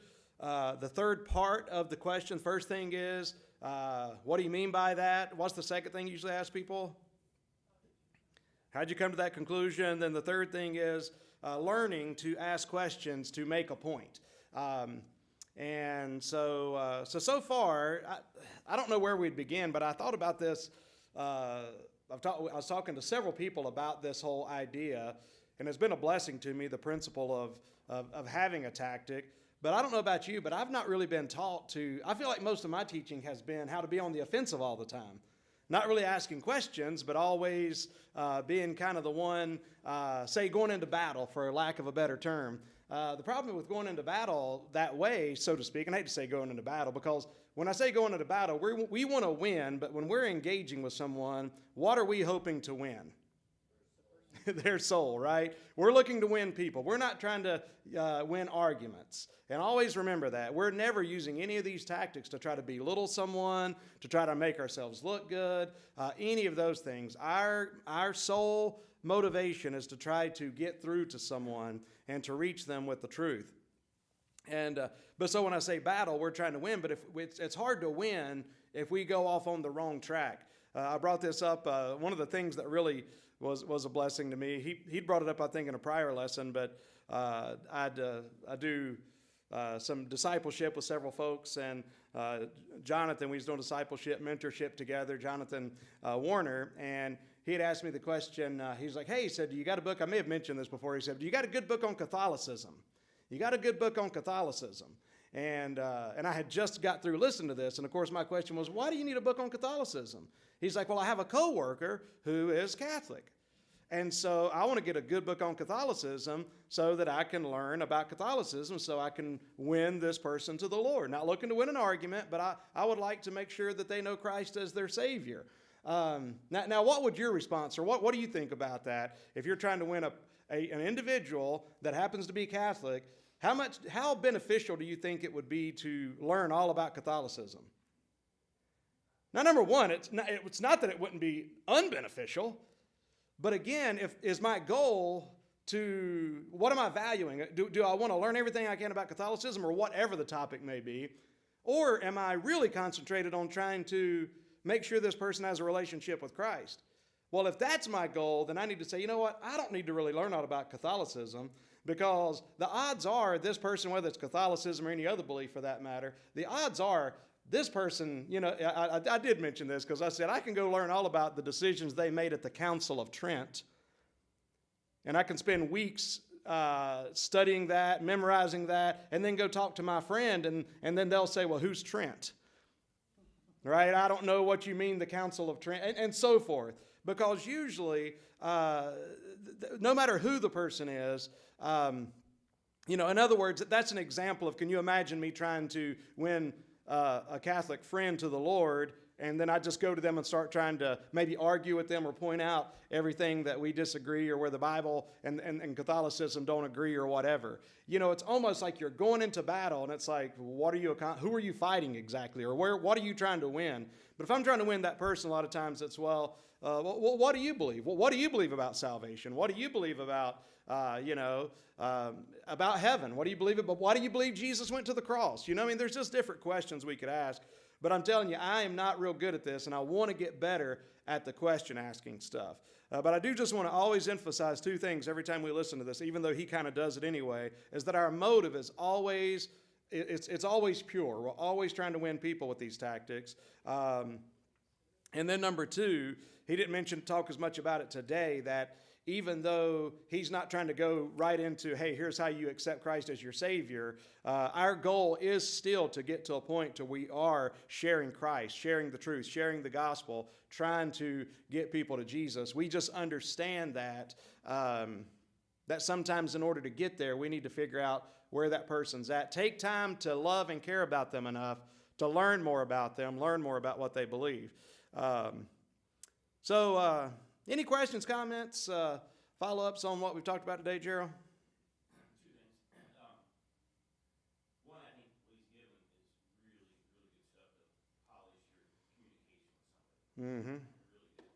part of the question. First thing is, what do you mean by that? What's the second thing you usually ask people? How'd you come to that conclusion? Then the third thing is learning to ask questions to make a point. And so far, I don't know where we'd begin, but I thought about this. I was talking to several people about this whole idea, and it's been a blessing to me, the principle of having a tactic. But I don't know about you, but I've not really been taught to. I feel like most of my teaching has been how to be on the offensive all the time. Not really asking questions, but always being kind of the one, say, going into battle, for lack of a better term. The problem with going into battle that way, so to speak, and I hate to say going into battle, because when I say going into battle, we want to win, but when we're engaging with someone, what are we hoping to win? their soul, right? We're looking to win people. We're not trying to win arguments. And always remember that. We're never using any of these tactics to try to belittle someone, to try to make ourselves look good, any of those things. Our sole motivation is to try to get through to someone and to reach them with the truth. But so when I say battle, we're trying to win, but it's hard to win if we go off on the wrong track. I brought this up. One of the things that really was a blessing to me, he brought it up, I think, in a prior lesson, but I do some discipleship with several folks, and Jonathan, we was doing discipleship, mentorship together, Jonathan Warner, and he had asked me the question, he's like, hey, he said, do you got a book? I may have mentioned this before. He said, do you got a good book on Catholicism? You got a good book on Catholicism? And I had just got through listening to this, and of course my question was, why do you need a book on Catholicism? He's like, well, I have a coworker who is Catholic, and so I want to get a good book on Catholicism so that I can learn about Catholicism so I can win this person to the Lord. Not looking to win an argument, but I would like to make sure that they know Christ as their Savior. Now, what would your response, or what do you think about that? If you're trying to win an individual that happens to be Catholic, how beneficial do you think it would be to learn all about Catholicism? Now, number one, it's not that it wouldn't be unbeneficial, but again, is my goal to, what am I valuing? Do I want to learn everything I can about Catholicism, or whatever the topic may be? Or am I really concentrated on trying to make sure this person has a relationship with Christ? Well, if that's my goal, then I need to say, you know what? I don't need to really learn all about Catholicism, because the odds are this person, whether it's Catholicism or any other belief for that matter, the odds are this person, I did mention this because I said I can go learn all about the decisions they made at the Council of Trent, and I can spend weeks studying that, memorizing that, and then go talk to my friend, and then they'll say, well, who's Trent? Right? I don't know what you mean, the Council of Trent, and so forth. Because usually, no matter who the person is, in other words, that's an example of, can you imagine me trying to win a Catholic friend to the Lord, and then I just go to them and start trying to maybe argue with them or point out everything that we disagree, or where the Bible and Catholicism don't agree, or whatever. It's almost like you're going into battle, and it's like, who are you fighting exactly, or what are you trying to win? But if I'm trying to win that person, a lot of times it's, what do you believe? What do you believe about salvation? What do you believe about, about heaven? What do you believe about? Why do you believe Jesus went to the cross? There's just different questions we could ask. But I'm telling you, I am not real good at this, and I want to get better at the question asking stuff. But I do just want to always emphasize two things every time we listen to this, even though he kind of does it anyway, is that our motive is always, it's always pure. We're always trying to win people with these tactics. And then number two, he didn't talk as much about it today, that even though he's not trying to go right into, hey, here's how you accept Christ as your Savior, our goal is still to get to a point to we are sharing Christ, sharing the truth, sharing the gospel, trying to get people to Jesus. We just understand that that sometimes in order to get there, we need to figure out where that person's at. Take time to love and care about them enough to learn more about them, learn more about what they believe. Any questions, comments, follow-ups on what we've talked about today, Gerald? Two things. One, I think what he's given is really, really good stuff to polish your communication with somebody. Mm-hmm. Really good.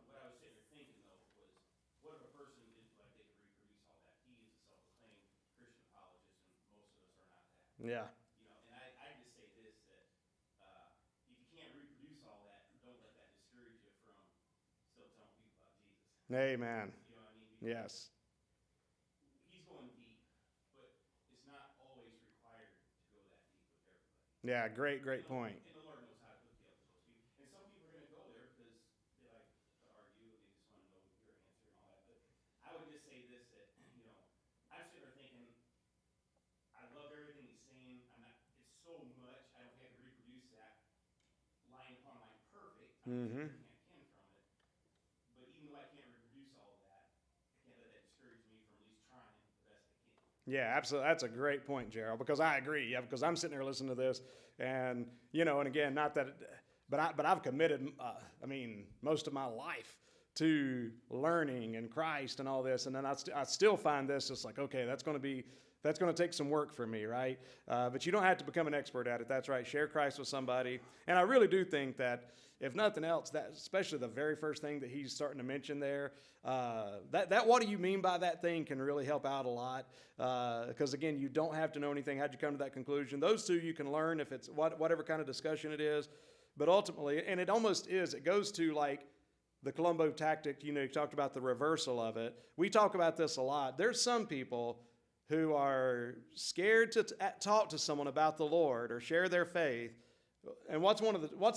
What I was sitting there thinking, though, was what if a person did like they could reproduce all that? He is a self-proclaimed Christian apologist, and most of us are not that. Yeah. And I just say this, that if you can't reproduce all that, don't let that discourage you from still telling people about Jesus. Amen. You know what I mean? Because Yes. he's going deep, but it's not always required to go that deep with everybody. Yeah, great point. And the Lord knows how to hook you up with those people. And some people are going to go there because they like to argue and they just want to know your answer and all that. But I would just say this, that, I'm sitting there thinking, I love everything he's saying. It's so much. I don't have to reproduce that line upon line perfect. Mm-hmm. I can from it. But even though I can't reproduce all of that, I can't let that discourage me from at least trying the best I can. Yeah, absolutely. That's a great point, Gerald, because I agree. Yeah, because I'm sitting there listening to this, and and again, not that, but I've committed, most of my life to learning and Christ and all this. And then I still find this just like, okay, that's going to take some work for me, right? But you don't have to become an expert at it. That's right. Share Christ with somebody. And I really do think that, if nothing else, that especially the very first thing that he's starting to mention there, that what do you mean by that thing can really help out a lot. Because again, you don't have to know anything. How'd you come to that conclusion? Those two you can learn if it's whatever kind of discussion it is. But ultimately, and it almost is, it goes to like the Columbo tactic. You talked about the reversal of it. We talk about this a lot. There's some people who are scared to talk to someone about the Lord or share their faith. And what's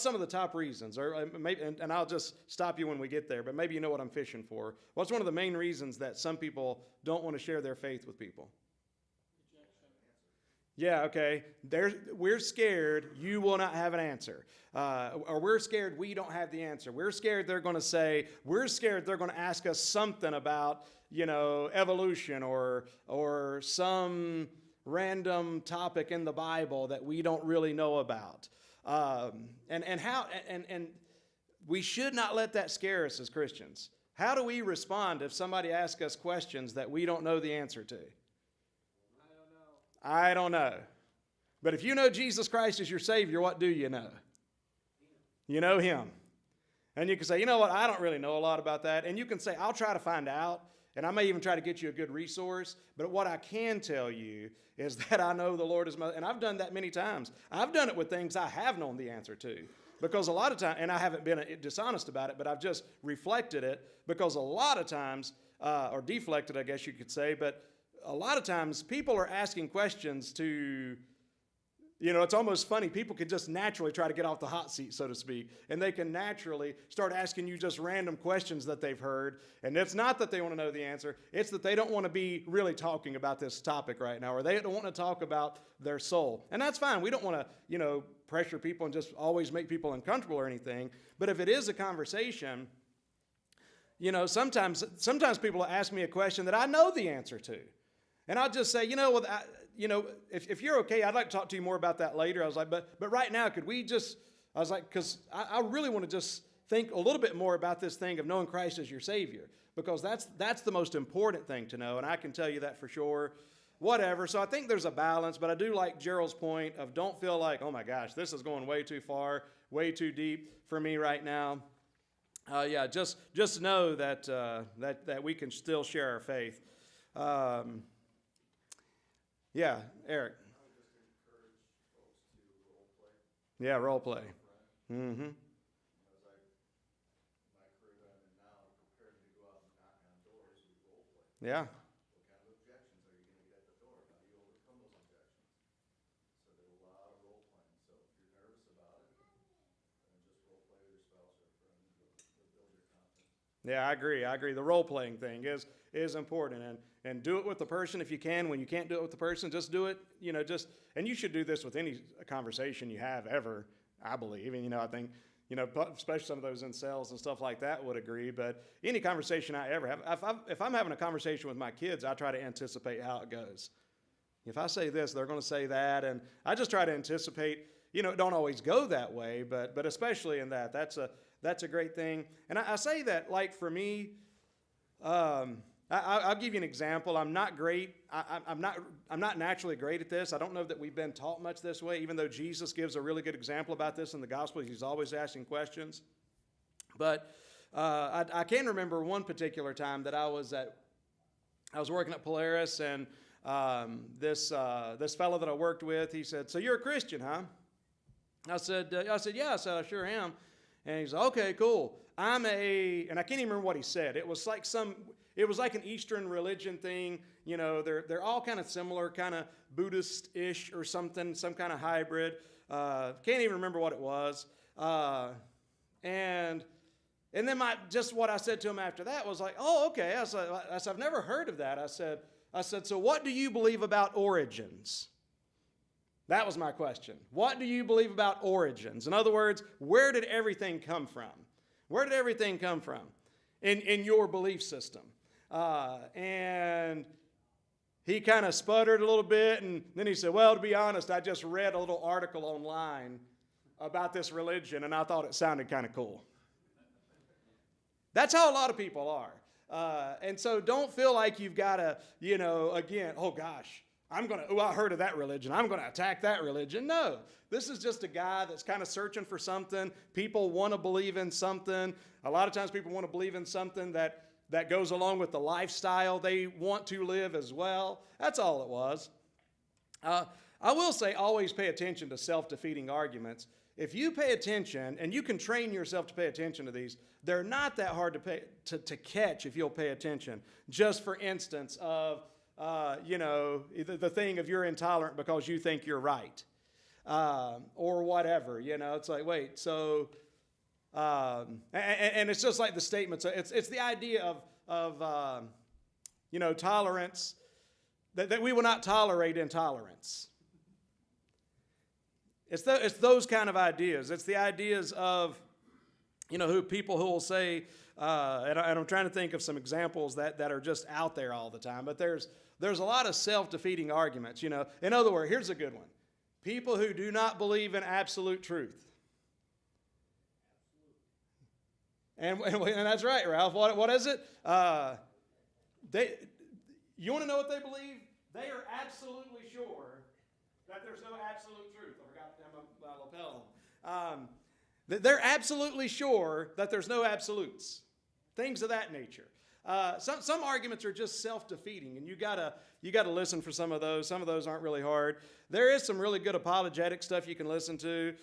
some of the top reasons? Or maybe, and I'll just stop you when we get there, but maybe you know what I'm fishing for. What's one of the main reasons that some people don't want to share their faith with people? Yeah, okay. We're scared you will not have an answer. Or we're scared we don't have the answer. We're scared they're going to ask us something about, evolution or some random topic in the Bible that we don't really know about. And we should not let that scare us as Christians. How do we respond if somebody asks us questions that we don't know the answer to? I don't know. But if you know Jesus Christ as your Savior, what do you know? You know Him. And you can say, you know what, I don't really know a lot about that. And you can say, I'll try to find out. And I may even try to get you a good resource. But what I can tell you is that I know the Lord is my... And I've done that many times. I've done it with things I have known the answer to. Because a lot of times, and I haven't been dishonest about it, but I've just reflected it. Because a lot of times, or deflected, I guess you could say, but a lot of times people are asking questions to, it's almost funny. People can just naturally try to get off the hot seat, so to speak. And they can naturally start asking you just random questions that they've heard. And it's not that they want to know the answer. It's that they don't want to be really talking about this topic right now, or they don't want to talk about their soul. And that's fine. We don't want to, pressure people and just always make people uncomfortable or anything. But if it is a conversation, sometimes people ask me a question that I know the answer to. And I'll just say, if you're okay, I'd like to talk to you more about that later. I was like, but right now, because I really want to just think a little bit more about this thing of knowing Christ as your Savior, because that's the most important thing to know, and I can tell you that for sure. Whatever. So I think there's a balance, but I do like Gerald's point of don't feel like, oh my gosh, this is going way too far, way too deep for me right now. Just know that we can still share our faith. Yeah, Eric. I would just encourage folks to role play. Yeah, role play. Mm-hmm. As my career that I'm in now, preparing to go out and knock on doors, we role play. Yeah. What kind of objections are you going to get at the door? How do you overcome those objections? So there's a lot of role playing. So if you're nervous about it, then just role play with your spouse or a friend. You'll build your confidence. Yeah, I agree. The role playing thing is important, and do it with the person if you can. When you can't do it with the person, just do it. And you should do this with any conversation you have ever, I believe. And I think especially some of those in sales and stuff like that would agree. But any conversation I ever have, if I'm having a conversation with my kids, I try to anticipate how it goes. If I say this, they're going to say that, and I just try to anticipate. It don't always go that way, but especially in that, that's a great thing. And I say that, like, for me, I'll give you an example. I'm not great. I'm not naturally great at this. I don't know that we've been taught much this way, even though Jesus gives a really good example about this in the gospel. He's always asking questions. But I can remember one particular time that I was working at Polaris, and this fellow that I worked with, he said, "So you're a Christian, huh?" I said, "Yeah." I said, "I sure am." And he said, "Okay, cool. And I can't even remember what he said. It was like an Eastern religion thing. They're all kind of similar, kind of Buddhist-ish or something, some kind of hybrid. Can't even remember what it was. And then what I said to him after that was like, "Oh, okay." I said, "I've never heard of that." I said, "So what do you believe about origins?" That was my question. What do you believe about origins? In other words, where did everything come from? Where did everything come from in your belief system? And he kind of sputtered a little bit, and then he said, "Well, to be honest, I just read a little article online about this religion, and I thought it sounded kind of cool." That's how a lot of people are. And so don't feel like you've got to, again, oh gosh, I heard of that religion. I'm going to attack that religion. No, this is just a guy that's kind of searching for something. People want to believe in something. A lot of times people want to believe in something that goes along with the lifestyle they want to live as well. That's all it was. I will say always pay attention to self-defeating arguments. If you pay attention, and you can train yourself to pay attention to these, they're not that hard to catch if you'll pay attention. Just for instance of, the thing of you're intolerant because you think you're right, or whatever. It's like, wait, so, and it's just like the statements. It's the idea of tolerance, that we will not tolerate intolerance. It's those kind of ideas. It's the ideas of, people who will say, and I'm trying to think of some examples that are just out there all the time, but there's a lot of self-defeating arguments, In other words, here's a good one. People who do not believe in absolute truth. And that's right, Ralph. What is it? You want to know what they believe? They are absolutely sure that there's no absolute truth. I forgot to have my lapel on. They're absolutely sure that there's no absolutes. Things of that nature. Some arguments are just self-defeating, and you gotta listen for some of those. Some of those aren't really hard. There is some really good apologetic stuff you can listen to.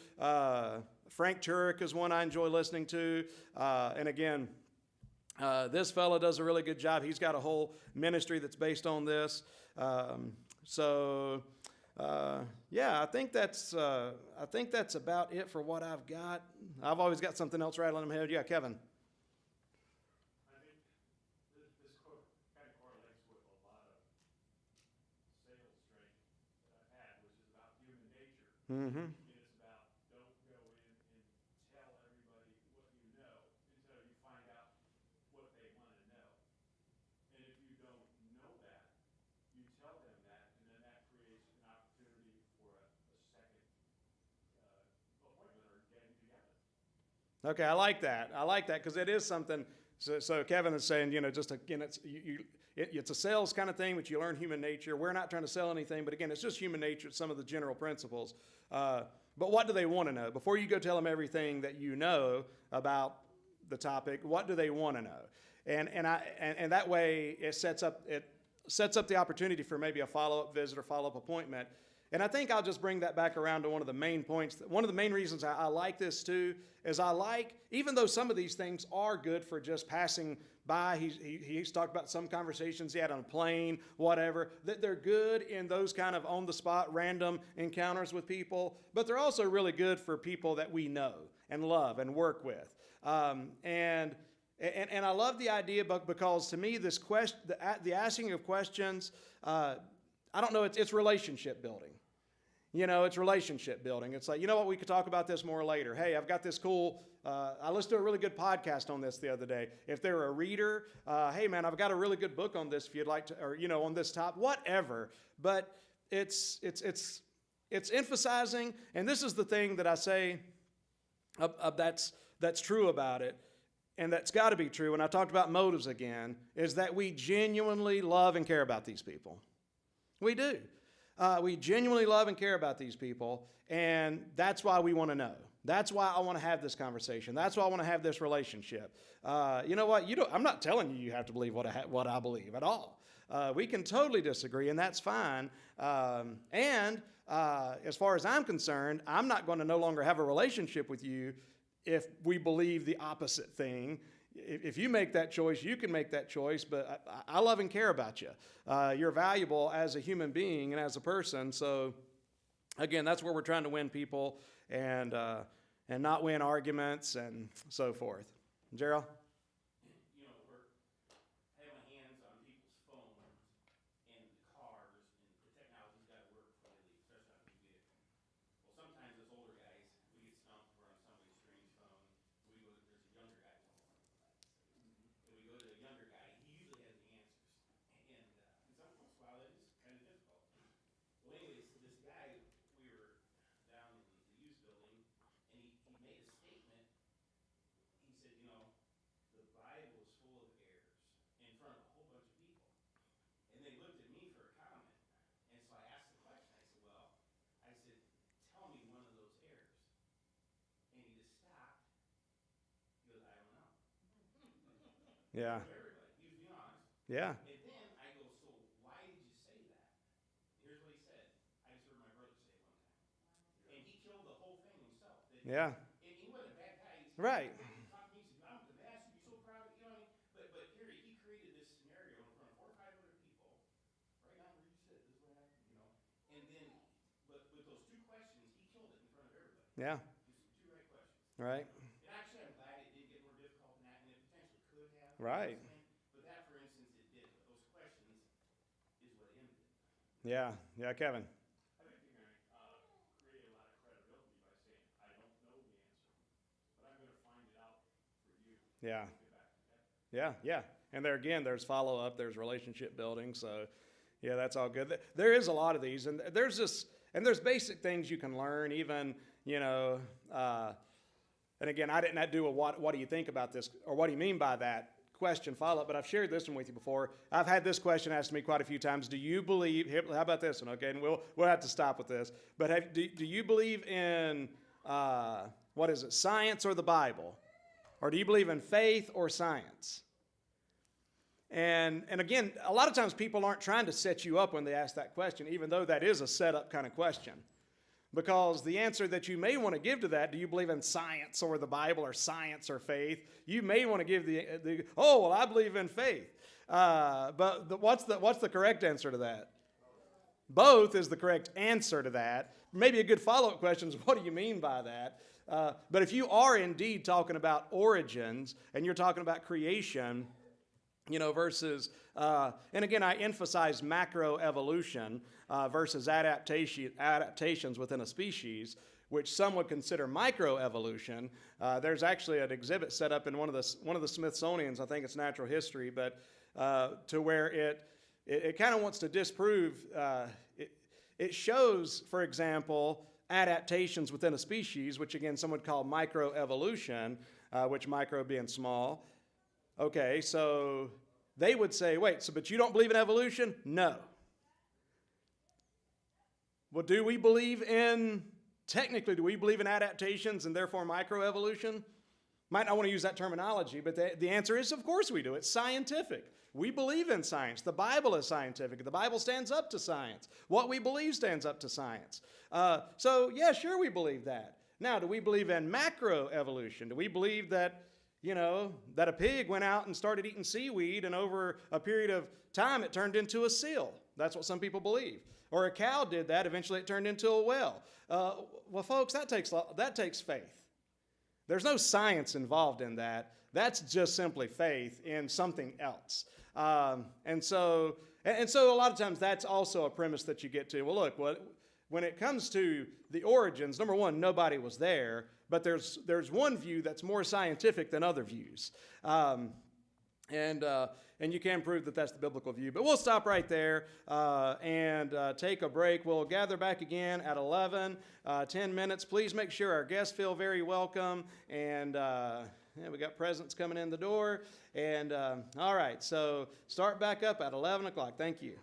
Frank Turek is one I enjoy listening to. And again, this fella does a really good job. He's got a whole ministry that's based on this. I think that's about it for what I've got. I've always got something else rattling in my head. Yeah, Kevin. I think this quote kind of correlates with a lot of sales training that I've had, which is about human nature. Mm-hmm. And it's about don't go in and tell everybody what you know until you find out what they want to know. And if you don't know that, you tell them that, and then that creates an opportunity for a second appointment or getting together. Okay, I like that. Because it is something. So Kevin is saying, just again, it's a sales kind of thing, but you learn human nature. We're not trying to sell anything, but again, it's just human nature. It's some of the general principles. But what do they want to know? Before you go tell them everything that you know about the topic, what do they want to know? And that way it sets up the opportunity for maybe a follow-up visit or follow-up appointment. And I think I'll just bring that back around to one of the main points. One of the main reasons I like this too is even though some of these things are good for just passing by, he's talked about some conversations he had on a plane, whatever, that they're good in those kind of on-the-spot random encounters with people, but they're also really good for people that we know and love and work with. And I love the idea, because to me, this question, the asking of questions, I don't know, it's relationship building. It's relationship building. It's like, what, we could talk about this more later. Hey, I've got this cool, I listened to a really good podcast on this the other day. If they're a reader, hey man, I've got a really good book on this if you'd like to, or, on this topic, whatever. But it's emphasizing, and this is the thing that I say that's true about it, and that's got to be true, and I talked about motives again, is that we genuinely love and care about these people. We do. We genuinely love and care about these people, and that's why we want to know. That's why I want to have this conversation. That's why I want to have this relationship. You know what? I'm not telling you have to believe what I believe at all. We can totally disagree, and that's fine. And as far as I'm concerned, I'm not going to no longer have a relationship with you if we believe the opposite thing. If you make that choice, you can make that choice, but I love and care about you. You're valuable as a human being and as a person. So, again, that's where we're trying to win people and not win arguments and so forth. Gerald? We're having my hands on people's phones and cars, and the technology's got to work for the, especially on the vehicle. Well, sometimes as older guys, we get stumped if we're on somebody's strange phone. There's a younger guy. And we go to the younger guy, he usually has the answers. And some once in a while, that is kind of difficult. Well, anyways, so this guy, we were down in the used building, and he made a statement. He said, Yeah. Everybody. He was being honest. Yeah. And then I go, so why did you say that? Here's what he said. I just heard my brother say it one time. And he killed the whole thing himself. Yeah. And he wasn't a bad guy. Right. He talked to me, he said, I'm the best, you'd be so proud of, you know what I mean? But here, he created this scenario in front of 400 or 500 people, right now where you sit, this is what happened, you know? And then, but with those two questions, he killed it in front of everybody. Yeah. Just two right questions. Right. And actually, I'm glad it didn't get more difficult than that, and it potentially could have. Right. But that, for instance, it did. But those questions is what ended it. Yeah. Yeah, Kevin. I think you're going to create a lot of credibility by saying, I don't know the answer, but I'm going to find it out for you. Yeah. Get back together. Yeah, yeah. And there again, there's follow-up, there's relationship building. So, yeah, that's all good. There is a lot of these, and there's there's basic things you can learn, even, you know, and again, I didn't do a what do you think about this, or what do you mean by that question follow-up, but I've shared this one with you before. I've had this question asked to me quite a few times. Do you believe, how about this one, okay, and we'll have to stop with this, but do you believe in, what is it, science or the Bible? Or do you believe in faith or science? And again, a lot of times people aren't trying to set you up when they ask that question, even though that is a setup kind of question. Because the answer that you may want to give to that, do you believe in science or the Bible or science or faith? You may want to give oh, well, I believe in faith. But what's the correct answer to that? Both is the correct answer to that. Maybe a good follow-up question is, what do you mean by that? But if you are indeed talking about origins and you're talking about creation, you know, versus, and again, I emphasize macroevolution versus adaptations within a species, which some would consider microevolution. There's actually an exhibit set up in one of the Smithsonian's, I think it's natural history, but to where it kind of wants to disprove, it shows, for example, adaptations within a species, which again some would call microevolution, which micro being small. Okay, so they would say, wait, but you don't believe in evolution? No. Well, do we believe in adaptations and therefore microevolution? Might not want to use that terminology, but the answer is, of course we do. It's scientific. We believe in science. The Bible is scientific. The Bible stands up to science. What we believe stands up to science. So, yeah, sure, we believe that. Now, do we believe in macroevolution? Do we believe that, you know, that a pig went out and started eating seaweed and over a period of time it turned into a seal? That's what some people believe. Or a cow did that, eventually it turned into a well. Well, folks, that takes faith. There's no science involved in that. That's just simply faith in something else. And so a lot of times that's also a premise that you get to. Well, look, when it comes to the origins, number one, nobody was there, but there's one view that's more scientific than other views. And you can prove that that's the biblical view. But we'll stop right there and take a break. We'll gather back again at 11, 10 minutes. Please make sure our guests feel very welcome. And we got presents coming in the door. And all right, so start back up at 11 o'clock. Thank you.